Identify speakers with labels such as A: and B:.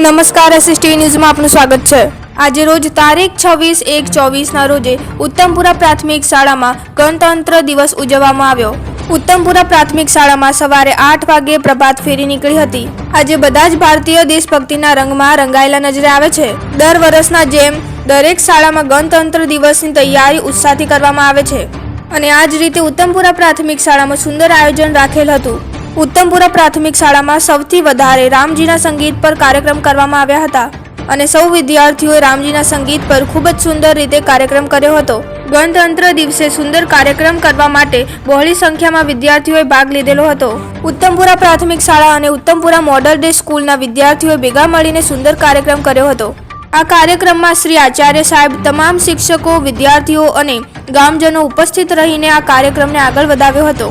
A: નમસ્કાર, એસએસટીવી ન્યૂઝમાં આપનું સ્વાગત છે। આજે રોજ તારીખ 26/1/24ના રોજે ઉત્તમપુરા પ્રાથમિક શાળામાં ગણતંત્ર દિવસ ઉજવવામાં આવ્યો। ઉત્તમપુરા પ્રાથમિક શાળામાં સવારે 8 વાગે પ્રભાત ફેરી નીકળી હતી। આજે બધા જ ભારતીય દેશભક્તિના રંગમાં રંગાયેલા નજરે આવે છે। દર વર્ષના જેમ દરેક શાળામાં ગણતંત્ર દિવસની તૈયારી ઉત્સાહથી કરવામાં આવે છે અને આ જ રીતે ઉત્તમપુરા પ્રાથમિક શાળામાં સુંદર આયોજન રાખેલ હતું। ઉત્તમપુરા પ્રાથમિક શાળામાં સૌથી વધારે રામજીના સંગીત પર કાર્યક્રમ કરવામાં આવ્યા હતા અને સૌ વિદ્યાર્થીઓએ રામજીના સંગીત પર ખૂબ જ સુંદર રીતે કાર્યક્રમ કર્યો હતો। ગણતંત્ર દિવસે સુંદર કાર્યક્રમ કરવા માટે બહોળી સંખ્યામાં વિદ્યાર્થીઓએ ભાગ લીધેલો હતો। ઉત્તમપુરા પ્રાથમિક શાળા અને ઉત્તમપુરા મોડલ ડે સ્કૂલના વિદ્યાર્થીઓએ ભેગા મળીને સુંદર કાર્યક્રમ કર્યો હતો। આ કાર્યક્રમમાં શ્રી આચાર્ય સાહેબ, તમામ શિક્ષકો, વિદ્યાર્થીઓ અને ગામજનો ઉપસ્થિત રહીને આ કાર્યક્રમને આગળ વધાવ્યો હતો।